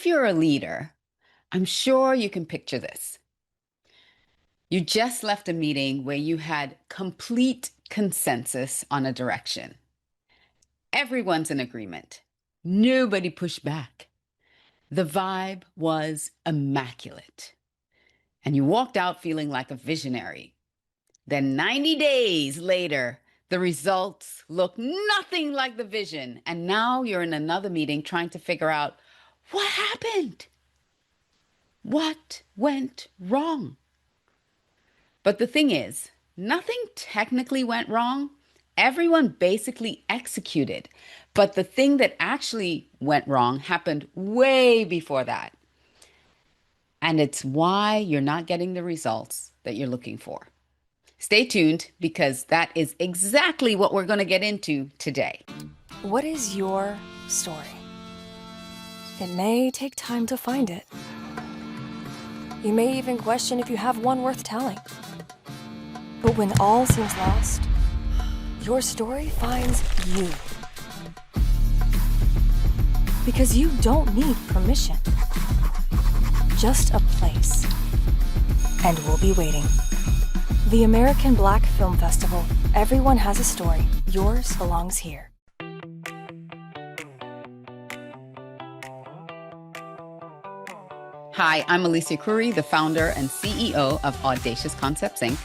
If you're a leader, I'm sure you can picture this. You just left a meeting where you had complete consensus on a direction. Everyone's in agreement. Nobody pushed back. The vibe was immaculate. And you walked out feeling like a visionary. Then 90 days later, the results look nothing like the vision. And now you're in another meeting trying to figure out what happened? What went wrong? But the thing is, nothing technically went wrong. Everyone basically executed. But the thing that actually went wrong happened way before that. And it's why you're not getting the results that you're looking for. Stay tuned because that is exactly what we're going to get into today. What is your story? It may take time to find it. You may even question if you have one worth telling. But when all seems lost, your story finds you. Because you don't need permission, just a place. And we'll be waiting. The American Black Film Festival. Everyone has a story. Yours belongs here. Hi, I'm Alicia Khoury, the founder and CEO of Audacious Concepts, Inc.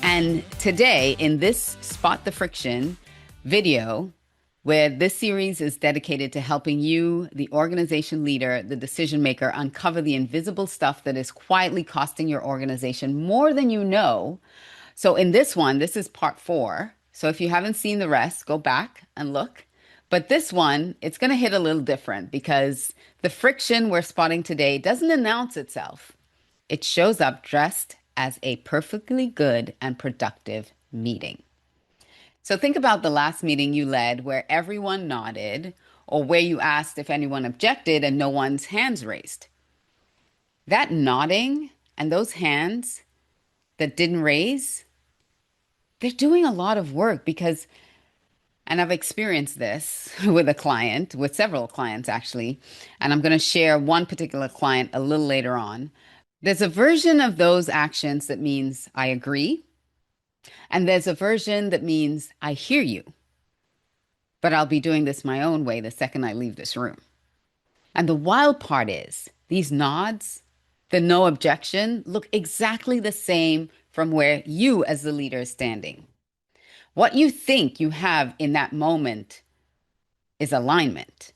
And today, in this Spot the Friction video, where this series is dedicated to helping you, the organization leader, the decision maker, uncover the invisible stuff that is quietly costing your organization more than you know. So in this one, this is part 4. So if you haven't seen the rest, go back and look. But this one, it's going to hit a little different because the friction we're spotting today doesn't announce itself. It shows up dressed as a perfectly good and productive meeting. So think about the last meeting you led where everyone nodded or where you asked if anyone objected and no one's hands raised. That nodding and those hands that didn't raise, they're doing a lot of work because, and I've experienced this with a client, with several clients actually, and I'm going to share one particular client a little later on. There's a version of those actions that means I agree, and there's a version that means I hear you, but I'll be doing this my own way the second I leave this room. And the wild part is these nods, the no objection, look exactly the same from where you as the leader is standing. What you think you have in that moment is alignment.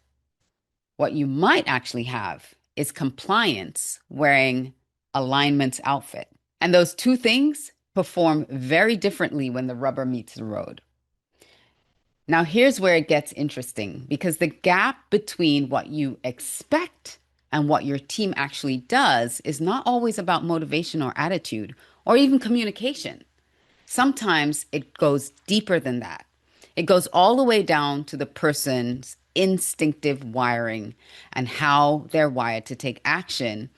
What you might actually have is compliance wearing alignment's outfit. And those two things perform very differently when the rubber meets the road. Now, here's where it gets interesting because the gap between what you expect and what your team actually does is not always about motivation or attitude or even communication. Sometimes it goes deeper than that. It goes all the way down to the person's instinctive wiring and how they're wired to take action.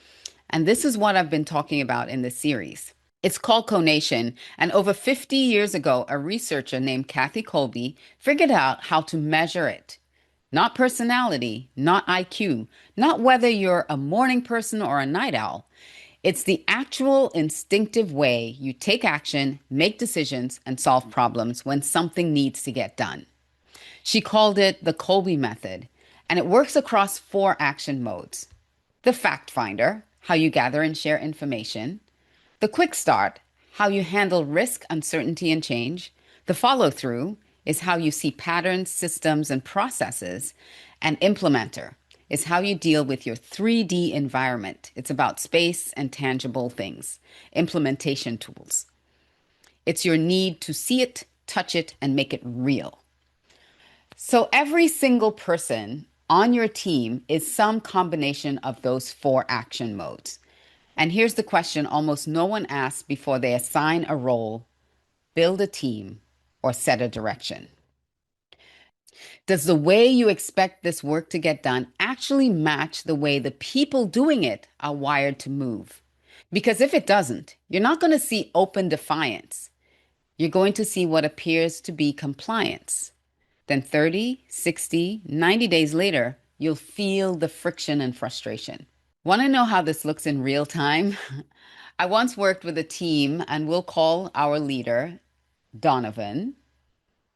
And this is what I've been talking about in this series. It's called conation. And over 50 years ago, a researcher named Kathy Kolbe figured out how to measure it. Not personality, not IQ, not whether you're a morning person or a night owl. It's the actual instinctive way you take action, make decisions, and solve problems when something needs to get done. She called it the Kolbe method, and it works across 4 action modes. The fact finder, how you gather and share information. The quick start, how you handle risk, uncertainty, and change. The follow through is how you see patterns, systems, and processes. And implementer is how you deal with your 3D environment. It's about space and tangible things, implementation tools. It's your need to see it, touch it, and make it real. So every single person on your team is some combination of those 4 action modes. And here's the question almost no one asks before they assign a role, build a team, or set a direction. Does the way you expect this work to get done actually match the way the people doing it are wired to move? Because if it doesn't, you're not going to see open defiance. You're going to see what appears to be compliance. Then 30, 60, 90 days later, you'll feel the friction and frustration. Want to know how this looks in real time? I once worked with a team, and we'll call our leader Donovan.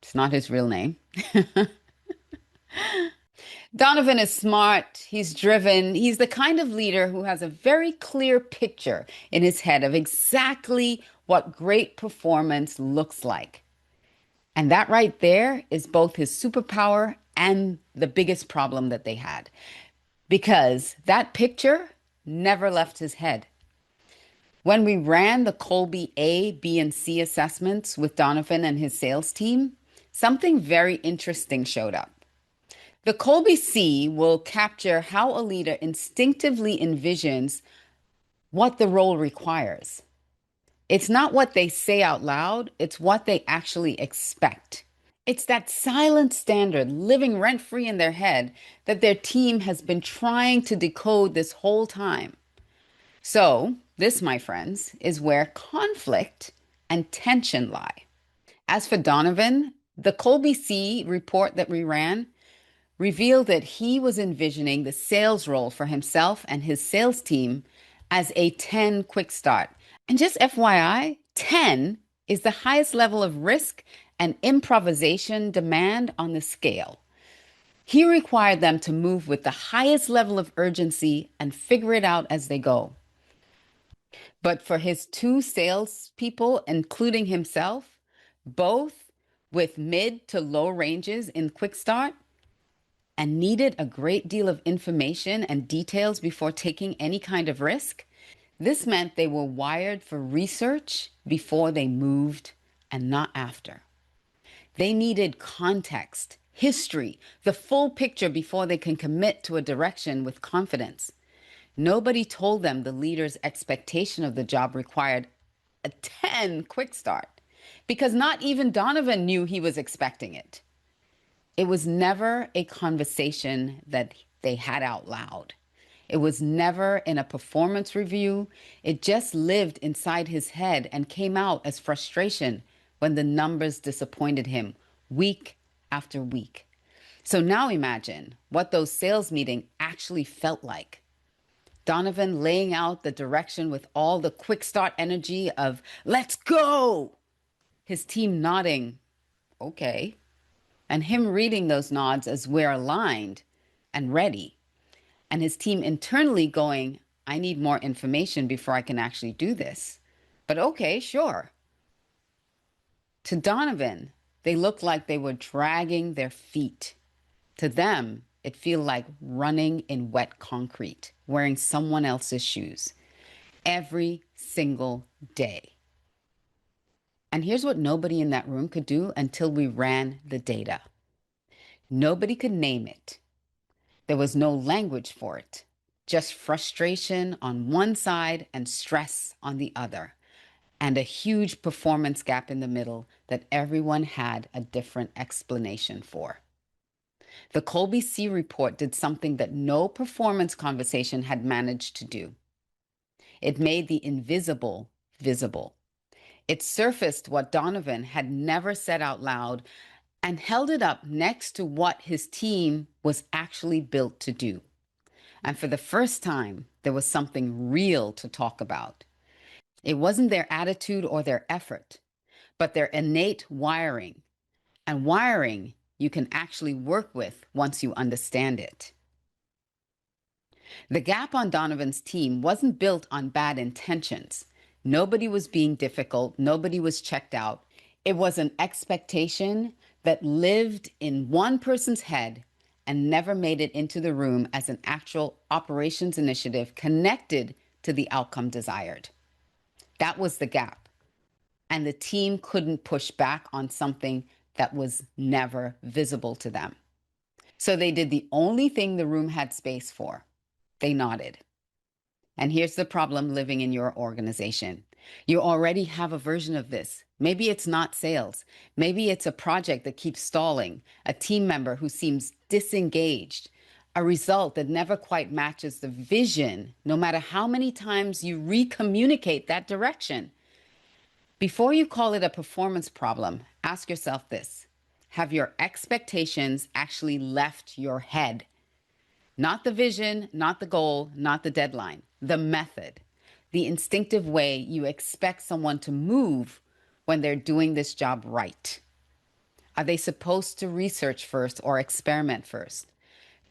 It's not his real name. Donovan is smart, he's driven, he's the kind of leader who has a very clear picture in his head of exactly what great performance looks like. And that right there is both his superpower and the biggest problem that they had, because that picture never left his head. When we ran the Kolbe A, B, and C assessments with Donovan and his sales team, something very interesting showed up. The Kolbe C will capture how a leader instinctively envisions what the role requires. It's not what they say out loud, it's what they actually expect. It's that silent standard living rent free in their head that their team has been trying to decode this whole time. So, this, my friends, is where conflict and tension lie. As for Donovan, the Kolbe C report that we ran revealed that he was envisioning the sales role for himself and his sales team as a 10 quick start. And just FYI, 10 is the highest level of risk and improvisation demand on the scale. He required them to move with the highest level of urgency and figure it out as they go. But for his two salespeople, including himself, both with mid to low ranges in quick start, and needed a great deal of information and details before taking any kind of risk, this meant they were wired for research before they moved and not after. They needed context, history, the full picture before they can commit to a direction with confidence. Nobody told them the leader's expectation of the job required a 10 quick start, because not even Donovan knew he was expecting it. It was never a conversation that they had out loud. It was never in a performance review. It just lived inside his head and came out as frustration when the numbers disappointed him week after week. So now imagine what those sales meetings actually felt like. Donovan laying out the direction with all the quick start energy of, let's go. His team nodding, okay. And him reading those nods as we're aligned and ready. And his team internally going, I need more information before I can actually do this. But okay, sure. To Donovan, they looked like they were dragging their feet. To them, it felt like running in wet concrete, wearing someone else's shoes every single day. And here's what nobody in that room could do until we ran the data. Nobody could name it. There was no language for it, just frustration on one side and stress on the other, and a huge performance gap in the middle that everyone had a different explanation for. The Kolbe C report did something that no performance conversation had managed to do. It made the invisible visible. It surfaced what Donovan had never said out loud and held it up next to what his team was actually built to do. And for the first time, there was something real to talk about. It wasn't their attitude or their effort, but their innate wiring. And wiring you can actually work with once you understand it. The gap on Donovan's team wasn't built on bad intentions. Nobody was being difficult. Nobody was checked out. It was an expectation that lived in one person's head and never made it into the room as an actual operations initiative connected to the outcome desired. That was the gap. And the team couldn't push back on something that was never visible to them. So they did the only thing the room had space for. They nodded. And here's the problem living in your organization. You already have a version of this. Maybe it's not sales. Maybe it's a project that keeps stalling, a team member who seems disengaged, a result that never quite matches the vision, no matter how many times you recommunicate that direction. Before you call it a performance problem, ask yourself this. Have your expectations actually left your head? Not the vision, not the goal, not the deadline, the method, the instinctive way you expect someone to move when they're doing this job right. Are they supposed to research first or experiment first?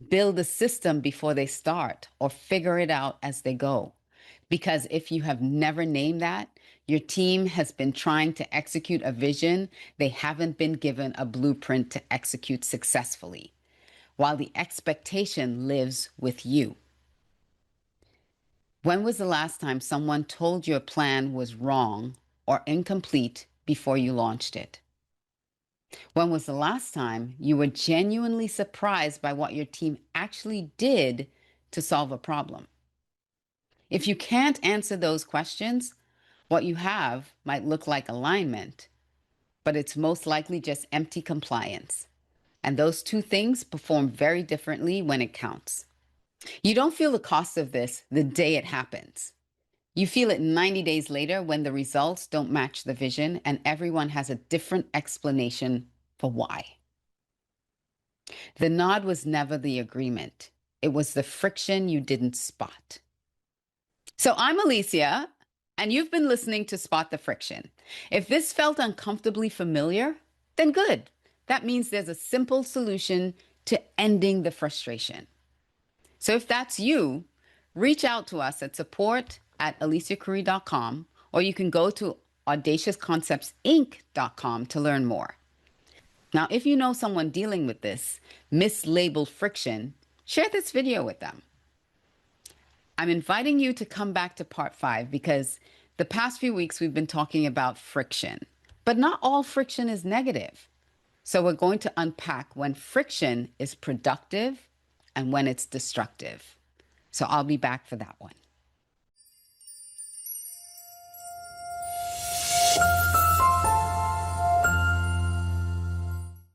Build a system before they start or figure it out as they go? Because if you have never named that, your team has been trying to execute a vision they haven't been given a blueprint to execute successfully, while the expectation lives with you. When was the last time someone told you a plan was wrong or incomplete before you launched it? When was the last time you were genuinely surprised by what your team actually did to solve a problem? If you can't answer those questions, what you have might look like alignment, but it's most likely just empty compliance. And those two things perform very differently when it counts. You don't feel the cost of this the day it happens. You feel it 90 days later when the results don't match the vision and everyone has a different explanation for why. The nod was never the agreement. It was the friction you didn't spot. So I'm Alicia, and you've been listening to Spot the Friction. If this felt uncomfortably familiar, then good. That means there's a simple solution to ending the frustration. So if that's you, reach out to us at support@aliciacurry.com, or you can go to audaciousconceptsinc.com to learn more. Now, if you know someone dealing with this mislabeled friction, share this video with them. I'm inviting you to come back to part 5 because the past few weeks we've been talking about friction, but not all friction is negative. So we're going to unpack when friction is productive and when it's destructive. So I'll be back for that one.